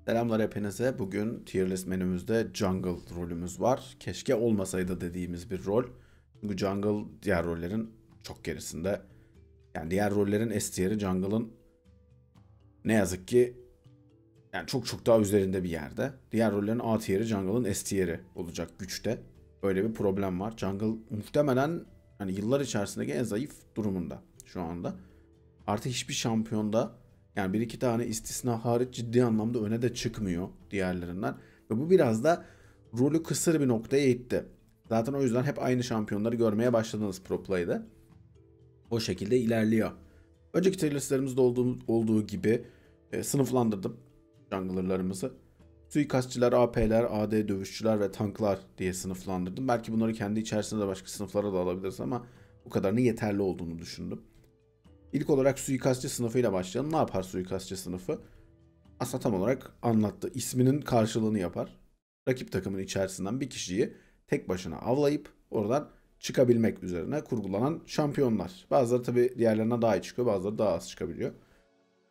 Selamlar hepinize. Bugün tier list menümüzde jungle rolümüz var. Keşke olmasaydı dediğimiz bir rol. Çünkü jungle diğer rollerin çok gerisinde. Yani diğer rollerin S tier'i jungle'ın ne yazık ki yani çok çok daha üzerinde bir yerde. Diğer rollerin A tier'i jungle'ın S tier'i olacak güçte. Böyle bir problem var. Jungle muhtemelen hani yıllar içerisindeki en zayıf durumunda şu anda. Artı hiçbir şampiyonda yani bir iki tane istisna hariç ciddi anlamda öne de çıkmıyor diğerlerinden. Ve bu biraz da rolü kısır bir noktaya itti. Zaten o yüzden hep aynı şampiyonları görmeye başladınız Pro Play'de. O şekilde ilerliyor. Önceki tier listlerimizde olduğu gibi sınıflandırdım junglerlarımızı. Suikastçılar, AP'ler, AD dövüşçüler ve tanklar diye sınıflandırdım. Belki bunları kendi içerisinde de başka sınıflara da alabiliriz ama bu kadarının yeterli olduğunu düşündüm. İlk olarak suikastçı sınıfıyla başlayalım. Ne yapar suikastçı sınıfı? Aslında tam olarak anlattı. İsminin karşılığını yapar. Rakip takımın içerisinden bir kişiyi tek başına avlayıp oradan çıkabilmek üzerine kurgulanan şampiyonlar. Bazıları tabii diğerlerine daha iyi çıkıyor, bazıları daha az çıkabiliyor.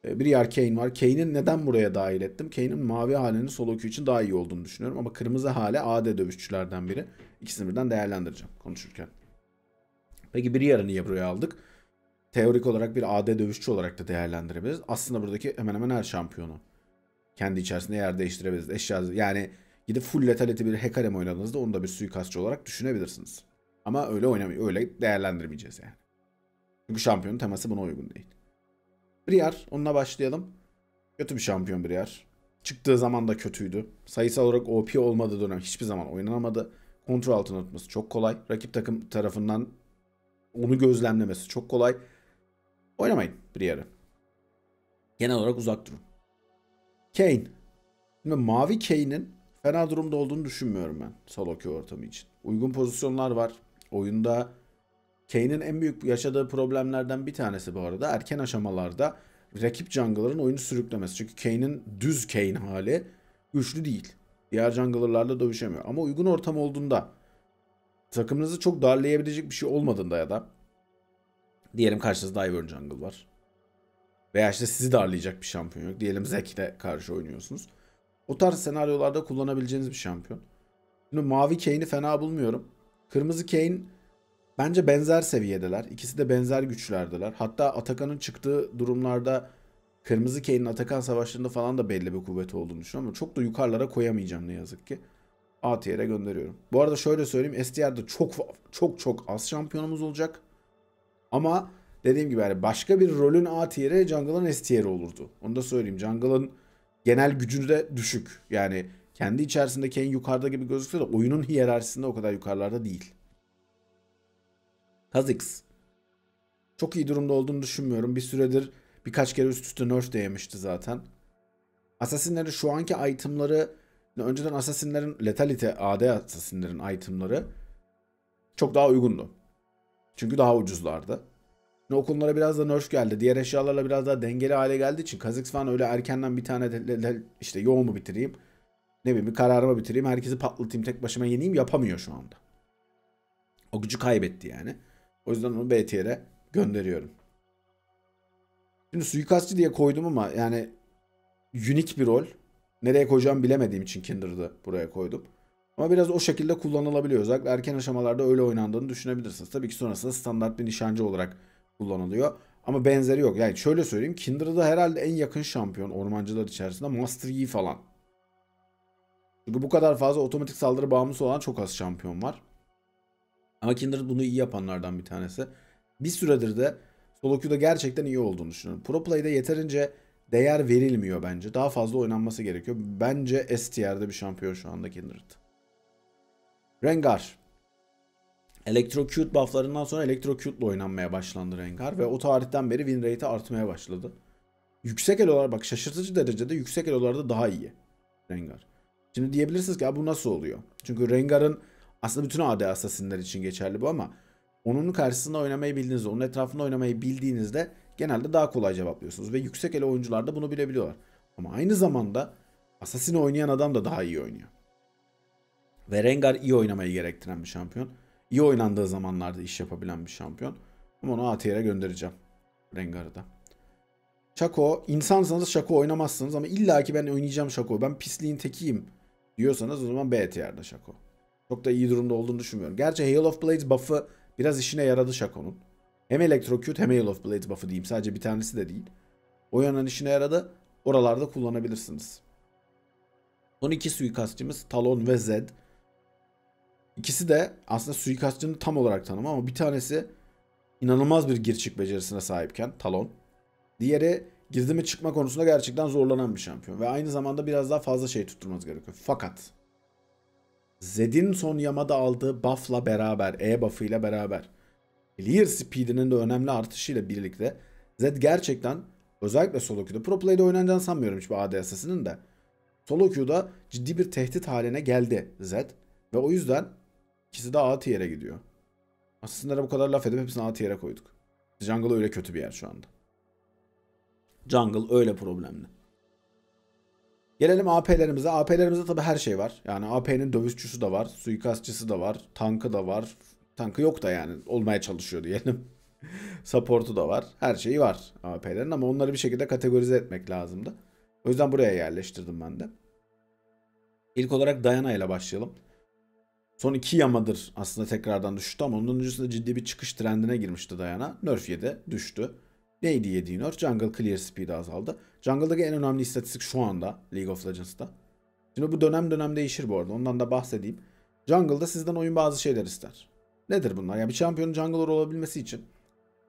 Bir yer Kayn var. Kayn'in neden buraya dahil ettim? Kayn'in mavi halinin solo queue için daha iyi olduğunu düşünüyorum. Ama kırmızı hali AD dövüşçülerden biri. İkisini birden değerlendireceğim konuşurken. Peki bir yarı niye buraya aldık? Teorik olarak bir AD dövüşçü olarak da değerlendirebiliriz. Aslında buradaki hemen hemen her şampiyonu kendi içerisinde yer değiştirebiliriz. Eşya yani gidip full letality bir Hecarim oynadığınızda onu da bir suikastçı olarak düşünebilirsiniz. Ama öyle oynamayı öyle değerlendirmeyeceğiz yani. Çünkü şampiyonun teması buna uygun değil. Briar onunla başlayalım. Kötü bir şampiyon Briar. Çıktığı zaman da kötüydü. Sayısal olarak OP olmadığı dönem hiçbir zaman oynanamadı. Kontrol altına tutması çok kolay. Rakip takım tarafından onu gözlemlemesi çok kolay. Oynamayın Briar'ı. Genel olarak uzak durun. Kayn. Şimdi mavi Kayn'in fena durumda olduğunu düşünmüyorum ben solo queue ortamı için. Uygun pozisyonlar var. Oyunda Kayn'in en büyük yaşadığı problemlerden bir tanesi bu arada erken aşamalarda rakip jungler'ın oyunu sürüklemesi. Çünkü Kayn'in düz Kayn hali güçlü değil. Diğer jungler'larla dövüşemiyor. Ama uygun ortam olduğunda takımınızı çok darlayabilecek bir şey olmadığında ya da diyelim karşınızda Ivern jungle var. Veya işte sizi darlayacak bir şampiyon yok. Diyelim Zek'le karşı oynuyorsunuz. O tarz senaryolarda kullanabileceğiniz bir şampiyon. Şimdi mavi Kane'i fena bulmuyorum. Kırmızı Kane bence benzer seviyedeler. İkisi de benzer güçlerdeler. Hatta Atakan'ın çıktığı durumlarda Kırmızı Kane'in Atakan savaşlarında falan da belli bir kuvveti olduğunu düşünüyorum ama çok da yukarılara koyamayacağım ne yazık ki. A tier'e gönderiyorum. Bu arada şöyle söyleyeyim. S tier'de çok çok çok az şampiyonumuz olacak. Ama dediğim gibi yani başka bir rolün A tier'i jungle'ın S tier'i olurdu. Onu da söyleyeyim. Jungle'ın genel gücü de düşük. Yani kendi içerisindeki en yukarıda gibi gözükse de oyunun hiyerarşisinde o kadar yukarılarda değil. Kha'Zix. Çok iyi durumda olduğunu düşünmüyorum. Bir süredir birkaç kere üst üste nerf de yemişti zaten. Assassin'lerin şu anki itemları önceden Assassin'lerin Lethality AD Assassin'lerin itemları çok daha uygundu. Çünkü daha ucuzlardı. O konulara biraz da nerf geldi. Diğer eşyalarla biraz daha dengeli hale geldiği için Kha'Zix falan öyle erkenden bir tane işte yoğumu bitireyim. Ne bileyim bir kararımı bitireyim. Herkesi patlatayım tek başıma yeneyim yapamıyor şu anda. O gücü kaybetti yani. O yüzden onu B tier'e gönderiyorum. Şimdi suikastçı diye koydum ama yani unik bir rol. Nereye koyacağımı bilemediğim için Kindred'ı buraya koydum. Ama biraz o şekilde kullanılabiliyor. Özellikle erken aşamalarda öyle oynandığını düşünebilirsiniz. Tabii ki sonrasında standart bir nişancı olarak kullanılıyor. Ama benzeri yok. Yani şöyle söyleyeyim. Kindred'a herhalde en yakın şampiyon ormancılar içerisinde Master Yi falan. Çünkü bu kadar fazla otomatik saldırı bağımlısı olan çok az şampiyon var. Ama Kindred bunu iyi yapanlardan bir tanesi. Bir süredir de solo queue'da gerçekten iyi olduğunu düşünüyorum. Pro Play'de yeterince değer verilmiyor bence. Daha fazla oynanması gerekiyor. Bence S tier'de bir şampiyon şu anda Kindred. Rengar. Electrocute bufflarından sonra Electrocute ile oynanmaya başlandı Rengar ve o tarihten beri win rate'i artmaya başladı. Yüksek elolar bak şaşırtıcı derecede yüksek elolarda daha iyi Rengar. Şimdi diyebilirsiniz ki bu nasıl oluyor? Çünkü Rengar'ın aslında bütün AD Assassin'ler için geçerli bu ama onun karşısında oynamayı bildiğinizde, onun etrafında oynamayı bildiğinizde genelde daha kolay cevaplıyorsunuz ve yüksek elo oyuncular da bunu bilebiliyorlar. Ama aynı zamanda Assassin oynayan adam da daha iyi oynuyor. Ve Rengar iyi oynamayı gerektiren bir şampiyon. İyi oynandığı zamanlarda iş yapabilen bir şampiyon. Ama onu A tier'e göndereceğim. Rengar'ı da. Shaco, insansanız Shaco oynamazsınız ama illaki ben oynayacağım Shaco. Ben pisliğin tekiyim diyorsanız o zaman B tier'de Shaco. Çok da iyi durumda olduğunu düşünmüyorum. Gerçi Hail of Blades buff'ı biraz işine yaradı Shaco'nun. Hem Electrocute hem Hail of Blades buff'ı diyeyim. Sadece bir tanesi de değil. O yönden işine yaradı. Oralarda kullanabilirsiniz. Son iki suikastçımız Talon ve Zed. İkisi de aslında suikastçının tam olarak tanımı ama bir tanesi inanılmaz bir gir çık becerisine sahipken Talon. Diğeri girdi mi çıkma konusunda gerçekten zorlanan bir şampiyon. Ve aynı zamanda biraz daha fazla şey tutturmanız gerekiyor. Fakat Zed'in son yamada aldığı buff'la beraber, E buff'ıyla beraber clear speed'inin de önemli artışıyla birlikte Zed gerçekten özellikle solo queue'da pro play'de oynanacağını sanmıyorum hiçbir AD Assassin'in de. Solo queue'da ciddi bir tehdit haline geldi Zed. Ve o yüzden ikisi de A tier'e gidiyor. Assassin'lere bu kadar laf edip hepsini A tier'e koyduk. Jungle öyle kötü bir yer şu anda. Jungle öyle problemli. Gelelim AP'lerimize. AP'lerimizde tabii her şey var. Yani AP'nin dövüşçüsü de var, suikastçısı da var, tankı da var. Tankı yok da yani olmaya çalışıyor diyelim. Support'u da var. Her şeyi var AP'lerin ama onları bir şekilde kategorize etmek lazımdı. O yüzden buraya yerleştirdim ben de. İlk olarak Diana ile başlayalım. Son 2 yamadır aslında tekrardan düştü ama onun öncesinde ciddi bir çıkış trendine girmişti Diana. Nerf yedi, düştü. Neydi yediği nerf? Jungle clear speed'i azaldı. Jungle'daki en önemli istatistik şu anda League of Legends'ta. Şimdi bu dönem dönem değişir bu arada. Ondan da bahsedeyim. Jungle'da sizden oyun bazı şeyler ister. Nedir bunlar? Yani bir şampiyonun jungler olabilmesi için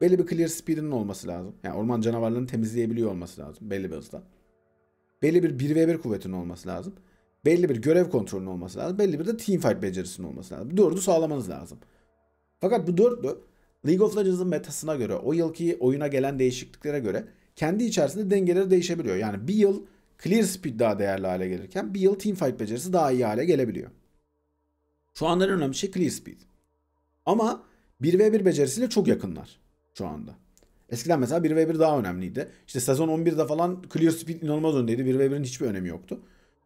belli bir clear speed'inin olması lazım. Yani orman canavarlarını temizleyebiliyor olması lazım belli bir hızda. Belli bir 1v1 kuvvetinin olması lazım. Belli bir görev kontrolünün olması lazım. Belli bir de teamfight becerisinin olması lazım. Bu dördü sağlamanız lazım. Fakat bu dörtlü League of Legends'ın metasına göre, o yılki oyuna gelen değişikliklere göre kendi içerisinde dengeleri değişebiliyor. Yani bir yıl clear speed daha değerli hale gelirken bir yıl teamfight becerisi daha iyi hale gelebiliyor. Şu anda en önemli şey clear speed. Ama 1v1 becerisiyle çok yakınlar şu anda. Eskiden mesela 1v1 daha önemliydi. İşte sezon 11'de falan clear speed inanılmaz öndeydi. 1v1'in hiçbir önemi yoktu.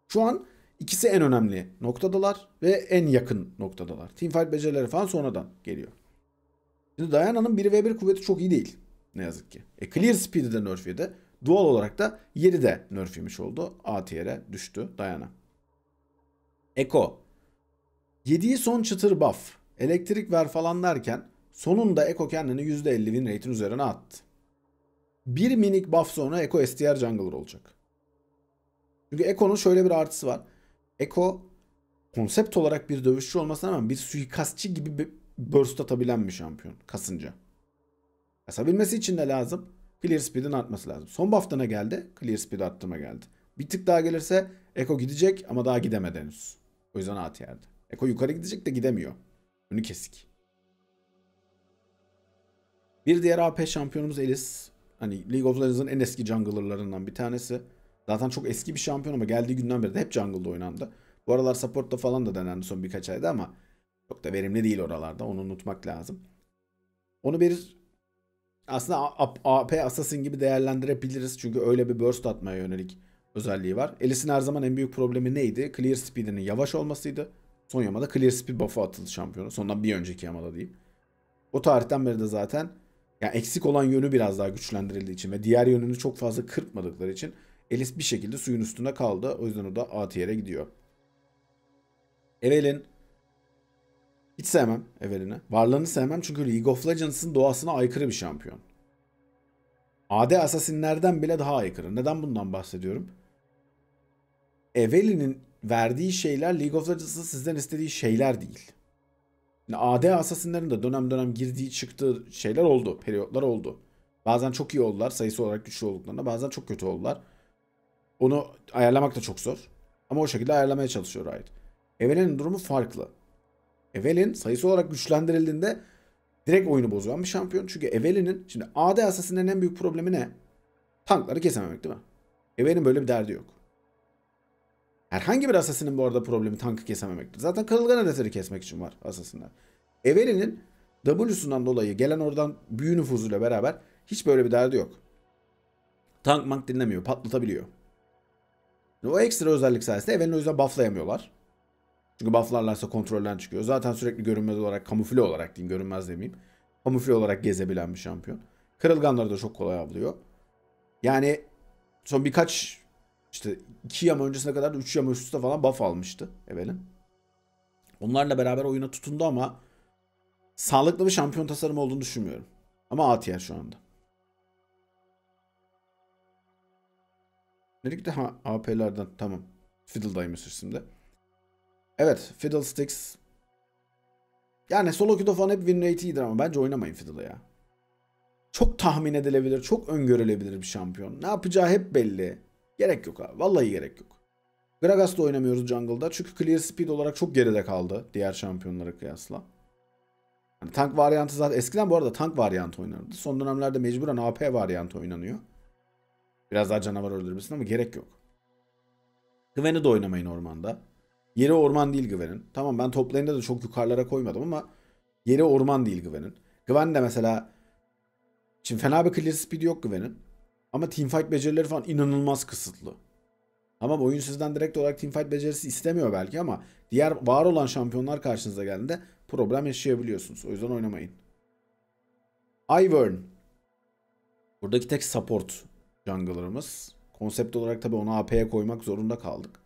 Şu an ikisi en önemli noktadalar ve en yakın noktadalar. Teamfight becerileri falan sonradan geliyor. Şimdi Diana'nın 1v1 kuvveti çok iyi değil. Ne yazık ki. Clear Speed'i de nerf yedi. Doğal olarak da yeri de nerf yemiş oldu. A tier'e düştü Diana. Echo. Yediği son çıtır buff. Elektrik ver falan derken sonunda Echo kendini %50 win rate'in üzerine attı. Bir minik buff sonra Echo STR jungler olacak. Çünkü Echo'nun şöyle bir artısı var. Echo konsept olarak bir dövüşçü olmasına rağmen bir suikastçı gibi bir burst atabilen bir şampiyon kasınca. Kasabilmesi için de lazım. Clear speed'in artması lazım. Son buff'ta ne geldi? Clear speed arttırma geldi. Bir tık daha gelirse Echo gidecek ama daha gidemedi henüz. O yüzden A tier'de. Echo yukarı gidecek de gidemiyor. Önü kesik. Bir diğer AP şampiyonumuz Elis. Hani League of Legends'ın en eski junglerlarından bir tanesi. Zaten çok eski bir şampiyon ama geldiği günden beri de hep jungle'da oynandı. Bu aralar support'ta falan da denendi son birkaç ayda ama çok da verimli değil oralarda. Onu unutmak lazım. Onu bir aslında AP Assassin gibi değerlendirebiliriz. Çünkü öyle bir burst atmaya yönelik özelliği var. Elis'in her zaman en büyük problemi neydi? Clear speed'inin yavaş olmasıydı. Son yamada clear speed buff'ı atıldı şampiyonu. Sondan bir önceki yamada diyeyim. O tarihten beri de zaten yani eksik olan yönü biraz daha güçlendirildiği için ve diğer yönünü çok fazla kırpmadıkları için Elis bir şekilde suyun üstünde kaldı. O yüzden o da A tier'e gidiyor. Evelynn hiç sevmem Evelyn'i. Varlığını sevmem çünkü League of Legends'ın doğasına aykırı bir şampiyon. AD Assassin'lerden bile daha aykırı. Neden bundan bahsediyorum? Evelynn'in verdiği şeyler League of Legends'ın sizden istediği şeyler değil. Yani AD Assassin'lerin de dönem dönem girdiği çıktığı şeyler oldu. Periyotlar oldu. Bazen çok iyi oldular sayısı olarak güçlü olduklarında. Bazen çok kötü oldular. Onu ayarlamak da çok zor. Ama o şekilde ayarlamaya çalışıyor Riot. Evelynn'in durumu farklı. Evelynn sayısı olarak güçlendirildiğinde direkt oyunu bozan bir şampiyon. Çünkü Evelynn'in şimdi AD Assassin'lerin en büyük problemi ne? Tankları kesememek değil mi? Evelynn'in böyle bir derdi yok. Herhangi bir Assassin'in bu arada problemi tankı kesememektir. Zaten kırılgan hedefleri kesmek için var Assassin'ler. Evelynn'in W'sundan dolayı gelen oradan büyü nüfuzuyla beraber hiç böyle bir derdi yok. Tank mank dinlemiyor, patlatabiliyor. O ekstra özellik sayesinde Evelynn'i o yüzden bufflayamıyorlar. Çünkü bufflarlarsa kontrolden çıkıyor. Zaten sürekli görünmez olarak, kamufle olarak diyeyim, görünmez demeyeyim. Kamufle olarak gezebilen bir şampiyon. Kırılganları da çok kolay avlıyor. Yani son birkaç işte 2 yama öncesine kadar da 3 yama üst üste falan buff almıştı Evelyn. Onlarla beraber oyuna tutundu ama sağlıklı bir şampiyon tasarımı olduğunu düşünmüyorum. Ama A tier şu anda. Nerede? Ha, AP'lerden tamam. Fiddle'daymış şimdi. Evet, Fiddlesticks. Yani solo queue'da falan hep win rate iyidir ama bence oynamayın Fiddle'ı ya. Çok tahmin edilebilir, çok öngörülebilir bir şampiyon. Ne yapacağı hep belli. Gerek yok abi. Vallahi gerek yok. Gragas'ta oynamıyoruz jungle'da. Çünkü clear speed olarak çok geride kaldı diğer şampiyonlara kıyasla. Yani tank varyantı zaten eskiden bu arada tank varyantı oynanırdı. Son dönemlerde mecburen AP varyantı oynanıyor. Biraz daha canavar öldürmesin ama gerek yok. Gwen'i de oynamayın ormanda. Yeri orman değil Gwen'in. Tamam ben top lane'de de çok yukarılara koymadım ama yeri orman değil Gwen'in. Gwen de mesela şimdi fena bir clear speed yok Gwen'in. Ama teamfight becerileri falan inanılmaz kısıtlı. Ama oyun sizden direkt olarak teamfight becerisi istemiyor belki ama diğer var olan şampiyonlar karşınıza geldiğinde problem yaşayabiliyorsunuz. O yüzden oynamayın. Ivern. Buradaki tek support jungler'ımız. Konsept olarak tabii onu AP'ye koymak zorunda kaldık.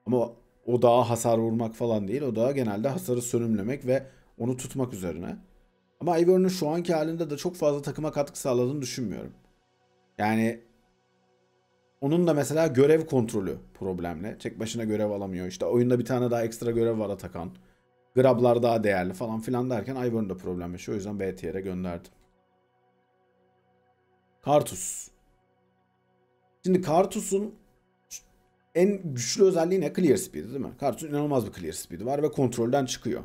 Ama o dağa hasar vurmak falan değil. O dağa genelde hasarı sönümlemek ve onu tutmak üzerine. Ama Ivern'ın şu anki halinde de çok fazla takıma katkı sağladığını düşünmüyorum. Yani onun da mesela görev kontrolü problemli. Tek başına görev alamıyor. İşte oyunda bir tane daha ekstra görev var Atakan. Grablar daha değerli falan filan derken Ivern da problem yaşıyor. O yüzden B tier'e gönderdim. Karthus. Şimdi Karthus'un en güçlü özelliği ne? Clear speed değil mi? Karthus'un inanılmaz bir clear speed var ve kontrolden çıkıyor.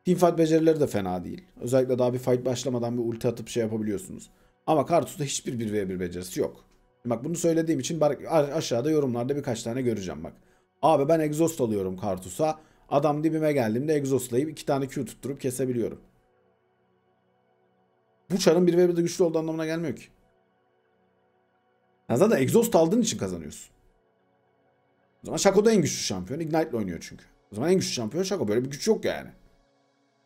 Teamfight becerileri de fena değil. Özellikle daha bir fight başlamadan bir ulti atıp şey yapabiliyorsunuz. Ama Karthus'ta hiçbir 1v1 becerisi yok. Bak bunu söylediğim için aşağıda yorumlarda birkaç tane göreceğim bak. Abi ben exhaust alıyorum Karthus'a. Adam dibime geldiğimde exhaustlayıp 2 tane Q tutturup kesebiliyorum. Bu çarın 1v1'de güçlü olduğu anlamına gelmiyor ki. Sen zaten exhaust aldığın için kazanıyorsun. O zaman Shaco da en güçlü şampiyon. Ignite ile oynuyor çünkü. O zaman en güçlü şampiyon Shaco. Böyle bir güç yok yani.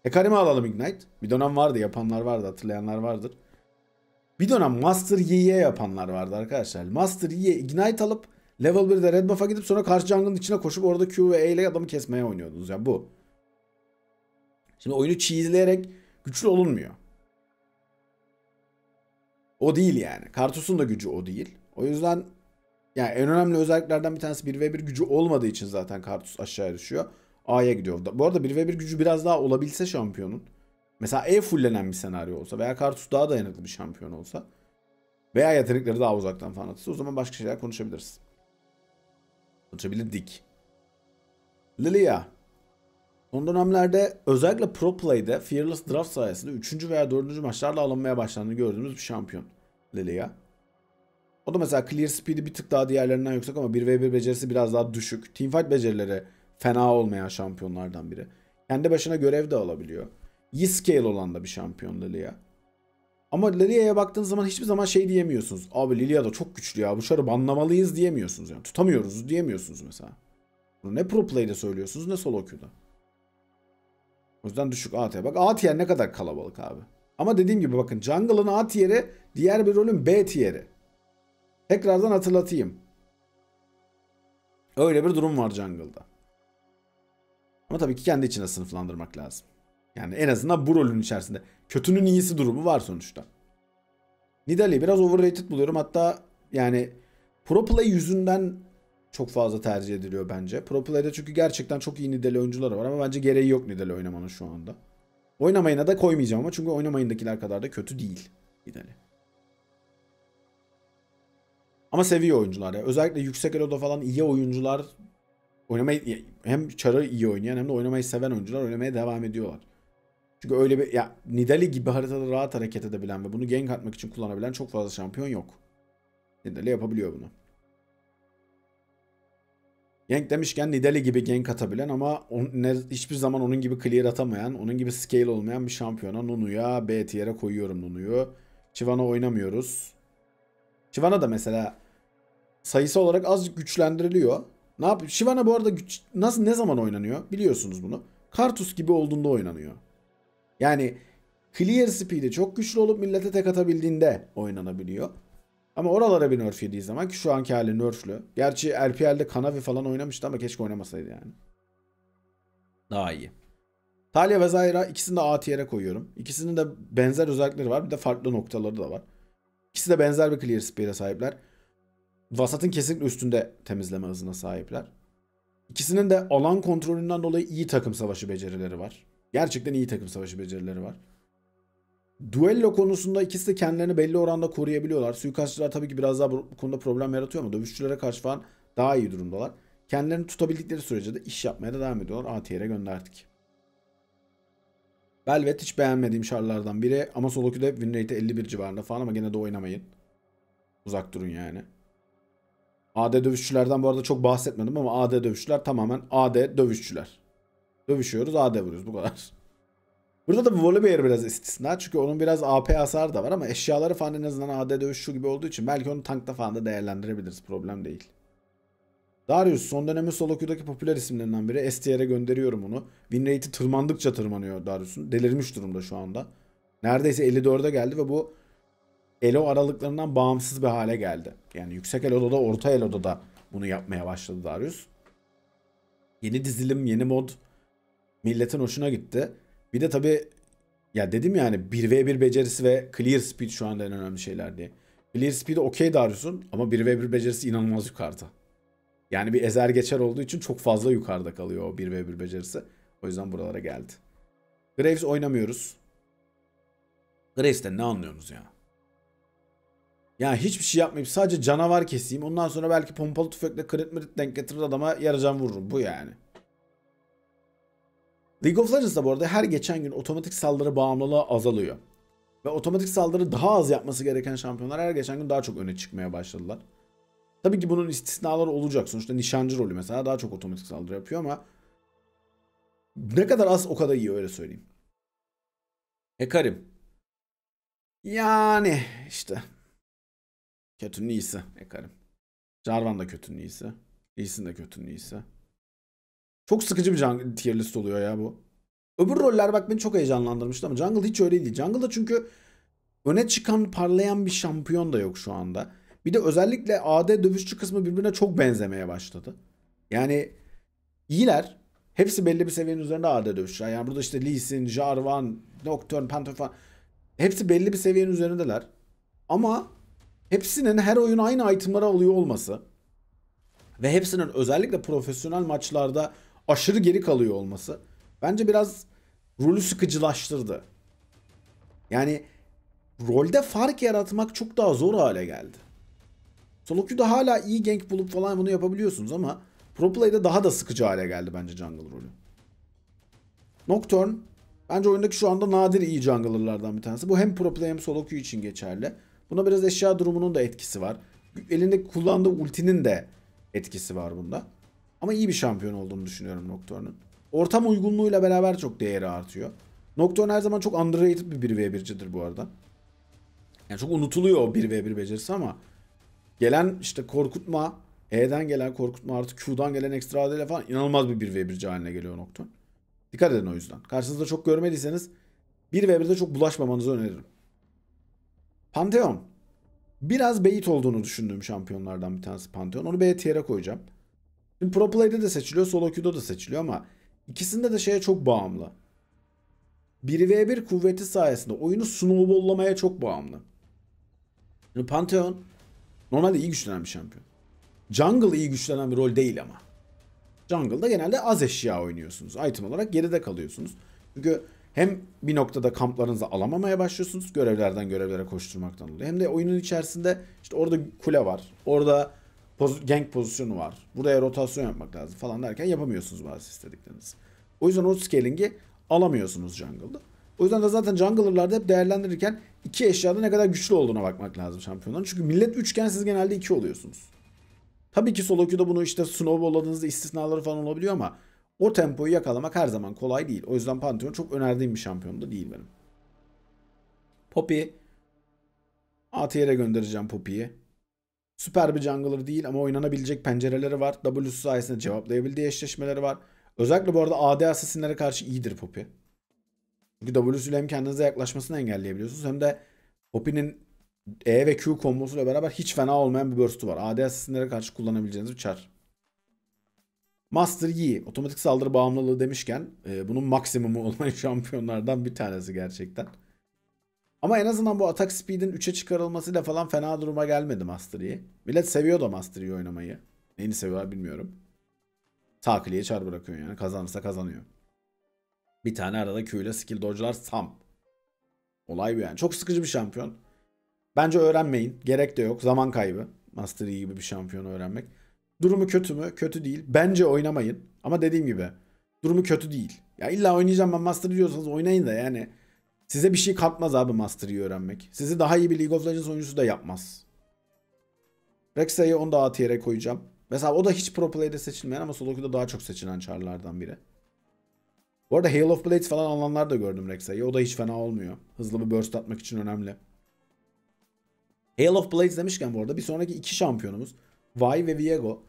Hecarim'i alalım Ignite. Bir dönem vardı, yapanlar vardı, hatırlayanlar vardır. Bir dönem Master Yi'ye yapanlar vardı arkadaşlar. Master Yi'ye Ignite alıp level 1'de Red Buff'a gidip sonra karşı jungle'ın içine koşup orada Q ve E ile adamı kesmeye oynuyordunuz ya bu. Şimdi oyunu cheeseleyerek güçlü olunmuyor. O değil yani. Karthus'un da gücü o değil. O yüzden yani en önemli özelliklerden bir tanesi 1v1 gücü olmadığı için zaten Karthus aşağıya düşüyor. A'ya gidiyor. Bu arada 1v1 gücü biraz daha olabilse şampiyonun. Mesela E fulllenen bir senaryo olsa veya Karthus daha dayanıklı bir şampiyon olsa veya yetenekleri daha uzaktan falan atılsa o zaman başka şeyler konuşabiliriz. Konuşabilirdik. Lilia. Son dönemlerde özellikle Pro Play'de Fearless Draft sayesinde 3. veya 4. maçlarla alınmaya başlandığını gördüğümüz bir şampiyon. Lilia. O da mesela clear speed'i bir tık daha diğerlerinden yüksek ama 1v1 becerisi biraz daha düşük. Teamfight becerileri fena olmayan şampiyonlardan biri. Kendi başına görev de alabiliyor. İyi scale olan da bir şampiyon Lilia. Ama Lilia'ya baktığınız zaman hiçbir zaman şey diyemiyorsunuz. Abi Lilia da çok güçlü ya. Bu çarı banlamalıyız diyemiyorsunuz yani. Tutamıyoruz diyemiyorsunuz mesela. Bunu ne pro play'de söylüyorsunuz ne solo queue'da. O yüzden düşük A tier. Bak A tier ne kadar kalabalık abi. Ama dediğim gibi bakın jungle'ın A tier'i diğer bir rolün B tier'i. Tekrardan hatırlatayım. Öyle bir durum var jungle'da. Ama tabii ki kendi içine sınıflandırmak lazım. Yani en azından bu rolün içerisinde. Kötünün iyisi durumu var sonuçta. Nidalee'yi biraz overrated buluyorum. Hatta yani Pro Play yüzünden çok fazla tercih ediliyor bence. Pro Play'de çünkü gerçekten çok iyi Nidalee oyuncuları var ama bence gereği yok Nidalee oynamanın şu anda. Oynamayına da koymayacağım ama çünkü oynamayındakiler kadar da kötü değil Nidalee. Ama seviyor oyuncular ya. Özellikle yüksek elo'da falan iyi oyuncular oynamayı hem çarı iyi oynayan hem de oynamayı seven oyuncular oynamaya devam ediyorlar. Çünkü öyle bir ya Nidalee gibi haritada rahat hareket edebilen ve bunu gank atmak için kullanabilen çok fazla şampiyon yok. Nidalee yapabiliyor bunu. Gank demişken Nidalee gibi gank atabilen ama hiçbir zaman onun gibi clear atamayan, onun gibi scale olmayan bir şampiyona Nunu'ya B tier'e koyuyorum Nunu'yu. Shyvana oynamıyoruz. Shyvana da mesela sayısı olarak azıcık güçlendiriliyor. Ne yapıyor? Shyvana bu arada nasıl ne zaman oynanıyor? Biliyorsunuz bunu. Karthus gibi olduğunda oynanıyor. Yani clear speed'i çok güçlü olup millete tek atabildiğinde oynanabiliyor. Ama oralara bir nerf yediği zaman ki şu anki hali nerflü. Gerçi LPL'de Kanavi falan oynamıştı ama keşke oynamasaydı yani. Daha iyi. Talia ve Zyra ikisini de A tier'e koyuyorum. İkisinin de benzer özellikleri var. Bir de farklı noktaları da var. İkisi de benzer bir clear speed'e sahipler. Vasat'ın kesinlikle üstünde temizleme hızına sahipler. İkisinin de alan kontrolünden dolayı iyi takım savaşı becerileri var. Gerçekten iyi takım savaşı becerileri var. Duello konusunda ikisi de kendilerini belli oranda koruyabiliyorlar. Suikastçılar tabii ki biraz daha bu konuda problem yaratıyor ama dövüşçülere karşı falan daha iyi durumdalar. Kendilerini tutabildikleri sürece de iş yapmaya da devam ediyorlar. A tier'e gönderdik. Velvet hiç beğenmediğim şarlardan biri ama solo queue'de win rate'i 51 civarında falan ama gene de oynamayın. Uzak durun yani. AD dövüşçülerden bu arada çok bahsetmedim ama AD dövüşçüler tamamen AD dövüşçüler. Dövüşüyoruz, AD vuruyoruz, bu kadar. Burada da Volibear biraz istisna çünkü onun biraz AP hasarı da var ama eşyaları falan en azından AD dövüşçü gibi olduğu için belki onu tankta falan da değerlendirebiliriz, problem değil. Darius son dönemin solo queue'daki popüler isimlerinden biri. S tier'e gönderiyorum onu. Win rate'i tırmandıkça tırmanıyor Darius'un. Delirmiş durumda şu anda. Neredeyse 54'e geldi ve bu elo aralıklarından bağımsız bir hale geldi. Yani yüksek elo'da da orta elo'da da bunu yapmaya başladı Darius. Yeni dizilim, yeni mod milletin hoşuna gitti. Bir de tabii ya dedim yani 1v1 becerisi ve clear speed şu anda en önemli şeyler diye. Clear speed'i okey Darius'un ama 1v1 becerisi inanılmaz yukarıda. Yani bir ezer geçer olduğu için çok fazla yukarıda kalıyor o 1v1 becerisi. O yüzden buralara geldi. Graves oynamıyoruz. Graves'ten ne anlıyorsunuz ya? Yani hiçbir şey yapmayıp sadece canavar keseyim. Ondan sonra belki pompalı tüfekle crit merit denk getirir adama yarıcan vururum. Bu yani. League of Legends'da bu arada her geçen gün otomatik saldırı bağımlılığı azalıyor. Ve otomatik saldırı daha az yapması gereken şampiyonlar her geçen gün daha çok öne çıkmaya başladılar. Tabii ki bunun istisnaları olacak. Sonuçta nişancı rolü mesela daha çok otomatik saldırı yapıyor ama ne kadar az o kadar iyi, öyle söyleyeyim. Hekarim. Yani işte. Kötünün iyisi Hekarim. Jarvan da kötünün iyisi. Lee Sin de kötünün iyisi. Çok sıkıcı bir tier list oluyor ya bu. Öbür roller bak beni çok heyecanlandırmıştı ama Jungle hiç öyle değil. Jungle'da çünkü öne çıkan, parlayan bir şampiyon da yok şu anda. Bir de özellikle AD dövüşçü kısmı birbirine çok benzemeye başladı. Yani iyiler. Hepsi belli bir seviyenin üzerinde AD dövüşçüler. Yani burada işte Lee Sin, Jarvan, Nocturne, Panther falan. Hepsi belli bir seviyenin üzerindeler. Ama hepsinin her oyun aynı itemları alıyor olması ve hepsinin özellikle profesyonel maçlarda aşırı geri kalıyor olması bence biraz rolü sıkıcılaştırdı. Yani rolde fark yaratmak çok daha zor hale geldi. Solo queue'da hala iyi gank bulup falan bunu yapabiliyorsunuz ama pro play'de daha da sıkıcı hale geldi bence jungle rolü. Nocturne bence oyundaki şu anda nadir iyi junglerlardan bir tanesi. Bu hem pro play hem solo queue için geçerli. Buna biraz eşya durumunun da etkisi var. Elinde kullandığı ultinin de etkisi var bunda. Ama iyi bir şampiyon olduğunu düşünüyorum Nocturne'un. Ortam uygunluğuyla beraber çok değeri artıyor. Nocturne her zaman çok underrated bir 1v1'cidir bu arada. Yani çok unutuluyor o 1v1 becerisi ama gelen işte korkutma, E'den gelen korkutma artı Q'dan gelen ekstra AD ile falan inanılmaz bir 1v1'ci haline geliyor Nocturne. Dikkat edin o yüzden. Karşınızda çok görmediyseniz 1v1'de çok bulaşmamanızı öneririm. Pantheon. Biraz bait olduğunu düşündüğüm şampiyonlardan bir tanesi Pantheon. Onu B tier'e koyacağım. Şimdi Pro Play'de de seçiliyor, Solo Queue'da da seçiliyor ama ikisinde de şeye çok bağımlı. 1v1 kuvveti sayesinde oyunu snowball'lamaya çok bağımlı. Şimdi Pantheon normalde iyi güçlenen bir şampiyon. Jungle iyi güçlenen bir rol değil ama. Jungle'da genelde az eşya oynuyorsunuz. Item olarak geride kalıyorsunuz. Çünkü hem bir noktada kamplarınızı alamamaya başlıyorsunuz. Görevlerden görevlere koşturmaktan dolayı. Hem de oyunun içerisinde işte orada kule var. Orada gank pozisyonu var. Buraya rotasyon yapmak lazım falan derken yapamıyorsunuz bazı istediklerinizi. O yüzden o scaling'i alamıyorsunuz jungle'da. O yüzden de zaten jungler'larda hep değerlendirirken iki eşyada ne kadar güçlü olduğuna bakmak lazım şampiyonların. Çünkü millet 3'ken siz genelde 2 oluyorsunuz. Tabii ki solo queue'da bunu işte snowball'ladığınızda istisnaları falan olabiliyor ama o tempoyu yakalamak her zaman kolay değil. O yüzden Pantheon çok önerdiğim bir şampiyon da değil benim. Poppy. A tier'e göndereceğim Poppy'yi. Süper bir jungler değil ama oynanabilecek pencereleri var. W'su sayesinde cevaplayabildiği eşleşmeleri var. Özellikle bu arada AD assassinlere karşı iyidir Poppy. Çünkü W'suyla hem kendinize yaklaşmasını engelleyebiliyorsunuz hem de Poppy'nin E ve Q kombosuyla beraber hiç fena olmayan bir burst'u var. AD assassin'lere karşı kullanabileceğiniz bir çar. Master Yi otomatik saldırı bağımlılığı demişken bunun maksimumu olan şampiyonlardan bir tanesi gerçekten. Ama en azından bu atak speed'in 3'e çıkarılmasıyla falan fena duruma gelmedi Master Yi. Millet seviyor da Master Yi oynamayı. Neyini seviyorlar bilmiyorum. Sağ kliğe çar bırakıyor yani. Kazanırsa kazanıyor. Bir tane arada Q ile skill dodge'lar Sam. Olay bu yani. Çok sıkıcı bir şampiyon. Bence öğrenmeyin. Gerek de yok. Zaman kaybı. Master Yi gibi bir şampiyonu öğrenmek. Durumu kötü mü? Kötü değil. Bence oynamayın. Ama dediğim gibi durumu kötü değil. Ya illa oynayacağım ben Master Yi diyorsanız oynayın da yani. Size bir şey katmaz abi Master Yi öğrenmek. Sizi daha iyi bir League of Legends oyuncusu da yapmaz. Rexa'yı onu da A tier'e koyacağım. Mesela o da hiç Pro Play'de seçilmeyen ama solo queue'da daha çok seçilen çarlardan biri. Bu arada Hail of Blades falan alanlar da gördüm Rexa'yı. O da hiç fena olmuyor. Hızlı bir burst atmak için önemli. Hail of Blades demişken bu arada bir sonraki iki şampiyonumuz Vi ve Viego.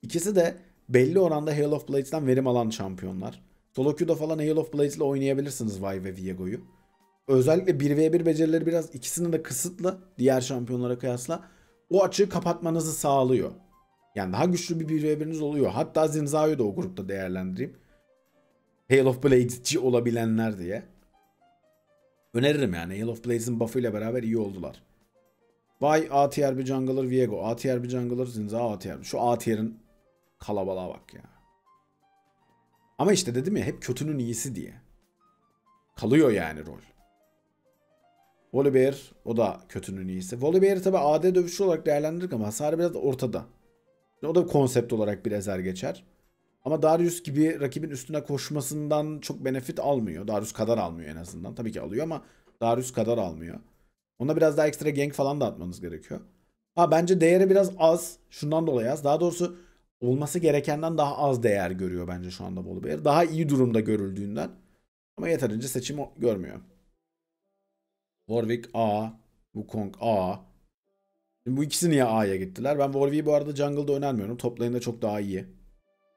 İkisi de belli oranda Hail of Blades'ten verim alan şampiyonlar. Solo queue'da falan Hail of Blades ile oynayabilirsiniz Vi ve Viego'yu. Özellikle 1v1 becerileri biraz ikisinin de kısıtlı diğer şampiyonlara kıyasla. O açığı kapatmanızı sağlıyor. Yani daha güçlü bir 1v1'iniz oluyor. Hatta Zinzao'yu da o grupta değerlendireyim. Hail of Blades'ci olabilenler diye. Öneririm yani. Hail of Blades'in buff'ıyla beraber iyi oldular. Vay A tier bir jungler Viego. A tier bir jungler Zinzao A tier. Şu A tier'in kalabalığa bak ya. Ama işte dedim ya hep kötünün iyisi diye. Kalıyor yani rol. Volibear o da kötünün iyisi. Volibear'ı tabi AD dövüşçü olarak değerlendirdik ama hasarı biraz ortada. O da konsept olarak bir ezer geçer. Ama Darius gibi rakibin üstüne koşmasından çok benefit almıyor. Darius kadar almıyor en azından. Tabii ki alıyor ama Darius kadar almıyor. Ona biraz daha ekstra gank falan da atmanız gerekiyor. Ha bence değeri biraz az. Şundan dolayı az. Daha doğrusu olması gerekenden daha az değer görüyor bence şu anda Volibear. Daha iyi durumda görüldüğünden. Ama yeterince seçim görmüyor. Warwick A. Wukong A. Şimdi bu ikisi niye A'ya gittiler? Ben Warwick'i bu arada jungle'da önermiyorum. Top lane'de çok daha iyi.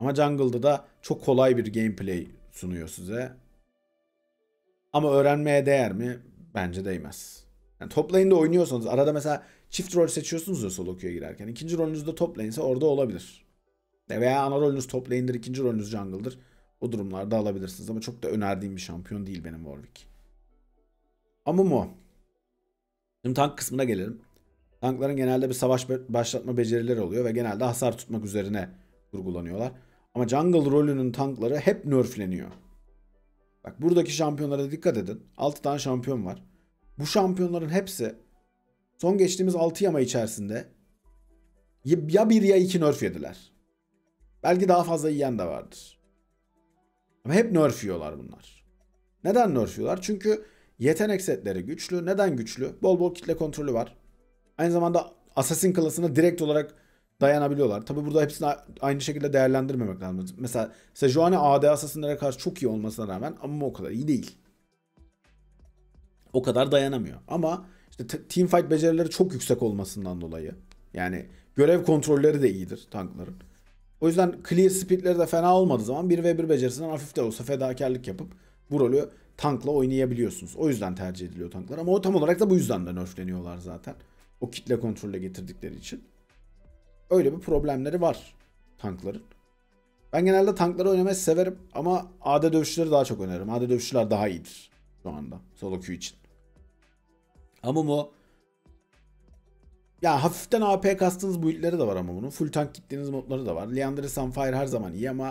Ama jungle'da da çok kolay bir gameplay sunuyor size. Ama öğrenmeye değer mi? Bence değmez. Yani top lane'de oynuyorsanız arada mesela çift rol seçiyorsunuz ya solo queue'ya girerken. İkinci rolünüz de top lane ise orada olabilir. Veya ana rolünüz top lane'dir, ikinci rolünüz jungle'dır. O durumlarda alabilirsiniz ama çok da önerdiğim bir şampiyon değil benim Warwick. Amumu. Şimdi tank kısmına gelelim. Tankların genelde bir savaş başlatma becerileri oluyor ve genelde hasar tutmak üzerine kurgulanıyorlar. Ama jungle rolünün tankları hep nerfleniyor. Bak buradaki şampiyonlara dikkat edin. 6 tane şampiyon var. Bu şampiyonların hepsi son geçtiğimiz 6 yama içerisinde ya 1 ya 2 nerf yediler. Belki daha fazla yiyen de vardır. Ama hep nerf yiyorlar bunlar. Neden nerf yiyorlar? Çünkü yetenek setleri güçlü. Neden güçlü? Bol bol kitle kontrolü var. Aynı zamanda Assassin klasına direkt olarak dayanabiliyorlar. Tabi burada hepsini aynı şekilde değerlendirmemek lazım. Mesela Sejuani AD Assassin'lere karşı çok iyi olmasına rağmen ama o kadar iyi değil. O kadar dayanamıyor. Ama işte teamfight becerileri çok yüksek olmasından dolayı. Yani görev kontrolleri de iyidir tankların. O yüzden clear speedleri de fena olmadığı zaman 1v1 becerisinden hafif de olsa fedakarlık yapıp bu rolü tankla oynayabiliyorsunuz. O yüzden tercih ediliyor tanklar. Ama o tam olarak da bu yüzden de nerfleniyorlar zaten. O kitle kontrolle getirdikleri için. Öyle bir problemleri var tankların. Ben genelde tankları oynamayı severim ama AD dövüşçüleri daha çok öneririm. AD dövüşçüler daha iyidir şu anda solo queue için. Amumu ya hafiften AP kastığınız build'leri de var ama bunun. Full tank gittiğiniz modları da var. Liandry Sunfire her zaman iyi ama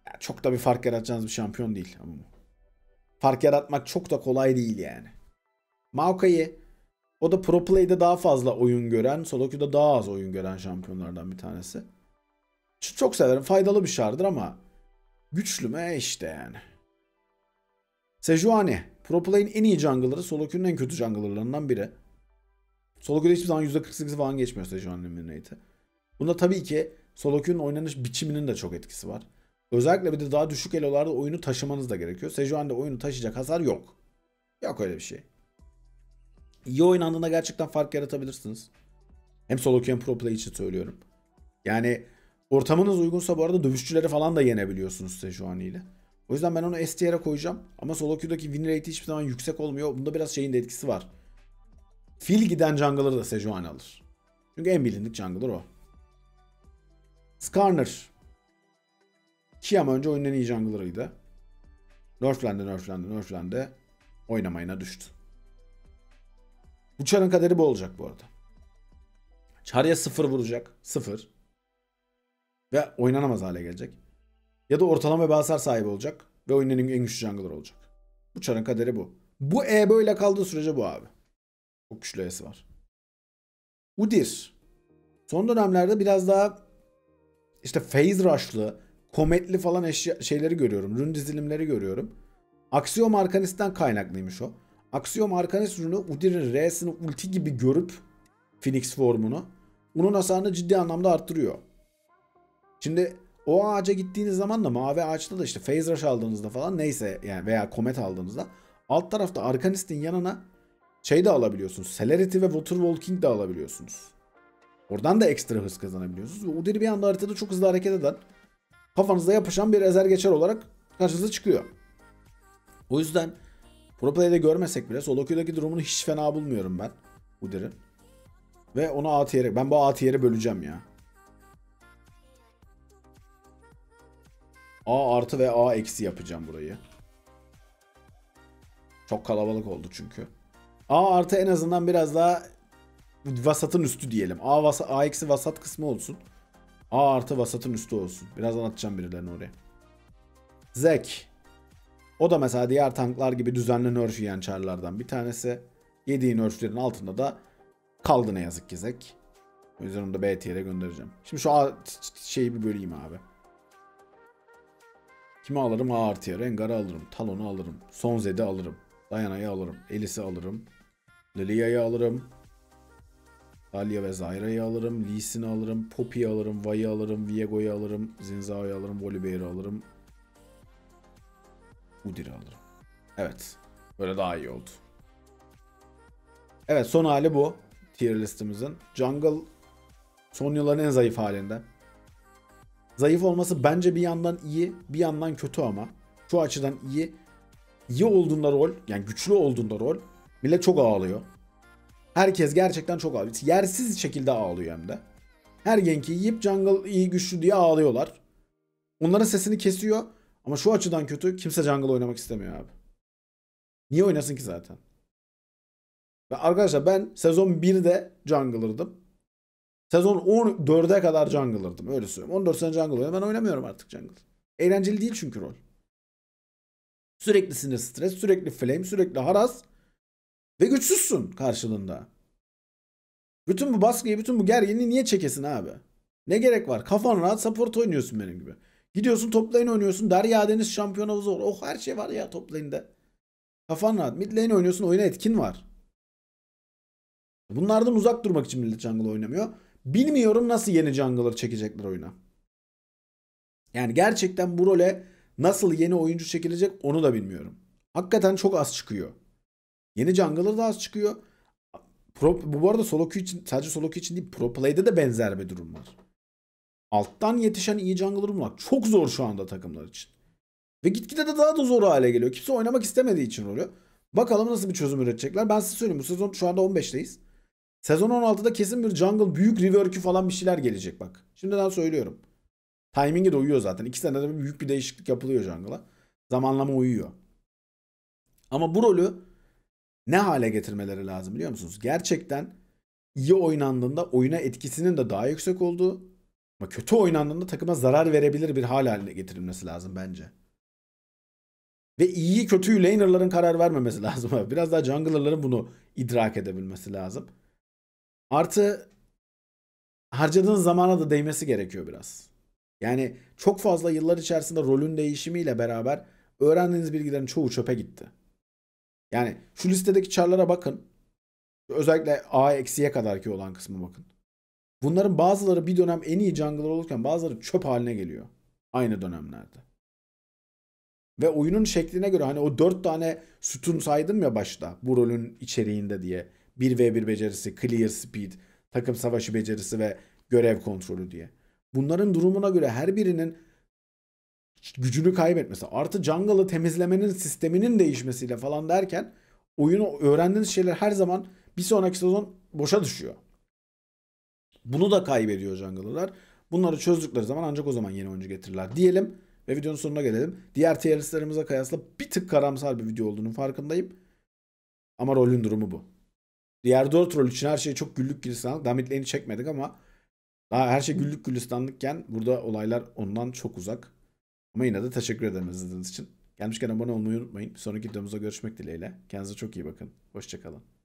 ya çok da bir fark yaratacağınız bir şampiyon değil Amumu. Fark yaratmak çok da kolay değil yani. Maokai o da Pro Play'de daha fazla oyun gören, solo queue'da daha az oyun gören şampiyonlardan bir tanesi. Çok severim. Faydalı bir şardır ama güçlü mü işte yani. Sejuani. Pro Play'in en iyi jungler'ı, solo queue'nun en kötü jungler'larından biri. Solo queue'da hiçbir zaman %48 falan geçmiyor Sejuani'nin win rate'i. Bunda tabii ki solo queue'nun oynanış biçiminin de çok etkisi var. Özellikle bir de daha düşük elolarda oyunu taşımanız da gerekiyor. Sejuani'de oyunu taşıyacak hasar yok. Yok öyle bir şey. İyi oynandığında gerçekten fark yaratabilirsiniz. Hem solo queue hem pro play için söylüyorum. Yani ortamınız uygunsa bu arada dövüşçüleri falan da yenebiliyorsunuz Sejuani ile. O yüzden ben onu S tier'e koyacağım. Ama solo queue'daki win rate hiçbir zaman yüksek olmuyor. Bunda biraz şeyin de etkisi var. Fil giden jungler'ı da Sejuani alır. Çünkü en bilindik jungler o. Skarner. Ki ama önce oyunun en iyi jungler'ıydı. Nerflendi. Oynamayına düştü. Bu çarın kaderi bu olacak bu arada. Çarya 0 vuracak. 0. Ve oynanamaz hale gelecek. Ya da ortalama bir hasar sahibi olacak. Ve oyunun en güçlü jungler olacak. Bu çarın kaderi bu. Bu böyle kaldığı sürece bu abi. Çok güçlü E'si var. Udyr. Son dönemlerde biraz daha işte phase rush'lı, kometli falan şeyleri görüyorum. Rune dizilimleri görüyorum. Axiom Arcanist'ten kaynaklıymış o. Axiom Arcanist rune'u Udyr'in R'sini ulti gibi görüp Phoenix formunu onun hasarını ciddi anlamda arttırıyor. Şimdi o ağaca gittiğiniz zaman da mavi ağaçta da işte phase rush aldığınızda falan neyse yani veya komet aldığınızda alt tarafta Arcanist'in yanına şey de alabiliyorsunuz. Celerity ve Water Walking de alabiliyorsunuz. Oradan da ekstra hız kazanabiliyorsunuz. Ve Udyr bir anda haritada çok hızlı hareket eden, kafanızda yapışan bir ezer geçer olarak karşınıza çıkıyor. O yüzden Pro Play'de görmesek bile solo queue'daki durumunu hiç fena bulmuyorum ben Udyr'in. Ve onu A tier'e, ben bu A tier'e böleceğim ya. A artı ve A eksi yapacağım burayı. Çok kalabalık oldu çünkü. A artı en azından biraz daha vasatın üstü diyelim. A eksi vasat kısmı olsun. A artı vasatın üstü olsun. Birazdan atacağım birilerini oraya. Zek. O da mesela diğer tanklar gibi düzenli nerf yiyen çarlardan bir tanesi. Yediği nerflerin altında da kaldı ne yazık ki Zek. O yüzden onu da B tier'e göndereceğim. Şimdi şu A şeyi bir böleyim abi. Kimi alırım? A artı Rengar'ı alırım. Talon'u alırım. Son Zed'i alırım. Diana'yı alırım. Elis'i alırım. Lilia'yı alırım. Talia ve Zyra'yı alırım. Lee Sin'i alırım. Poppy'yi alırım. Vay'ı alırım. Viego'yu alırım. Zinzao'yu alırım. Volibear'ı alırım. Udyr'i alırım. Evet. Böyle daha iyi oldu. Evet, son hali bu. Tier listimizin. Jungle son yılların en zayıf halinde. Zayıf olması bence bir yandan iyi, bir yandan kötü ama. Şu açıdan iyi. İyi olduğunda rol, yani güçlü olduğunda rol, millet çok ağlıyor. Herkes gerçekten çok ağlıyor. Yersiz şekilde ağlıyor hem de. Her genki yiyip jungle iyi güçlü diye ağlıyorlar. Onların sesini kesiyor. Ama şu açıdan kötü. Kimse jungle oynamak istemiyor abi. Niye oynasın ki zaten? Ve arkadaşlar ben sezon 1'de jungler'dım. Sezon 14'e kadar jungler'dım. Öyle söyleyeyim. 14 sene jungle oynadım. Ben oynamıyorum artık jungle. Eğlenceli değil çünkü rol. Sürekli sinir stres, sürekli flame, sürekli haras. Ve güçsüzsün karşılığında. Bütün bu baskıyı, bütün bu gerginliği niye çekesin abi? Ne gerek var? Kafan rahat support oynuyorsun benim gibi. Gidiyorsun top lane oynuyorsun. Derya Deniz şampiyon havuzu var. Oh, her şey var ya top lane'de. Kafan rahat. Mid lane oynuyorsun. Oyuna etkin var. Bunlardan uzak durmak için millet jungle oynamıyor. Bilmiyorum nasıl yeni jungler çekecekler oyuna. Yani gerçekten bu role nasıl yeni oyuncu çekilecek onu da bilmiyorum. Hakikaten çok az çıkıyor. Yeni jungler da az çıkıyor. Bu arada solo queue için, sadece solo queue için değil, pro play'de de benzer bir durum var. Alttan yetişen iyi jungler bulmak çok zor şu anda takımlar için. Ve gitgide de daha da zor hale geliyor. Kimse oynamak istemediği için rolü. Bakalım nasıl bir çözüm üretecekler. Ben size söyleyeyim, bu sezon şu anda 15'teyiz. Sezon 16'da kesin bir jungle büyük rework'ü falan bir şeyler gelecek bak. Şimdiden söylüyorum. Timing'i de uyuyor zaten. 2 senede büyük bir değişiklik yapılıyor jungle'a. Zamanlama uyuyor. Ama bu rolü ne hale getirmeleri lazım biliyor musunuz? Gerçekten iyi oynandığında oyuna etkisinin de daha yüksek olduğu ama kötü oynandığında takıma zarar verebilir bir hal haline getirilmesi lazım bence. Ve iyi kötüyü laner'ların karar vermemesi lazım. Biraz daha jungler'ların bunu idrak edebilmesi lazım. Artı harcadığın zamana da değmesi gerekiyor biraz. Yani çok fazla yıllar içerisinde rolün değişimiyle beraber öğrendiğiniz bilgilerin çoğu çöpe gitti. Yani şu listedeki çarlara bakın. Özellikle A eksiye kadarki olan kısmı bakın. Bunların bazıları bir dönem en iyi jungler olurken bazıları çöp haline geliyor. Aynı dönemlerde. Ve oyunun şekline göre hani o 4 tane sütun saydım ya başta bu rolün içeriğinde diye. 1v1 becerisi, clear speed, takım savaşı becerisi ve görev kontrolü diye. Bunların durumuna göre her birinin gücünü kaybetmesi, artı jungle'ı temizlemenin sisteminin değişmesiyle falan derken oyunu öğrendiğiniz şeyler her zaman bir sonraki sezon boşa düşüyor. Bunu da kaybediyor jungler'lar. Bunları çözdükleri zaman ancak o zaman yeni oyuncu getirirler diyelim ve videonun sonuna gelelim. Diğer tier listlerimize kıyasla bir tık karamsar bir video olduğunun farkındayım. Ama rolün durumu bu. Diğer 4 rol için her şey çok güllük gülistanlık. Daha mid lane'i çekmedik ama daha her şey güllük gülistanlıkken burada olaylar ondan çok uzak. Ama yine de teşekkür ederim izlediğiniz için. Gelmişken abone olmayı unutmayın. Bir sonraki videomuzda görüşmek dileğiyle. Kendinize çok iyi bakın. Hoşçakalın.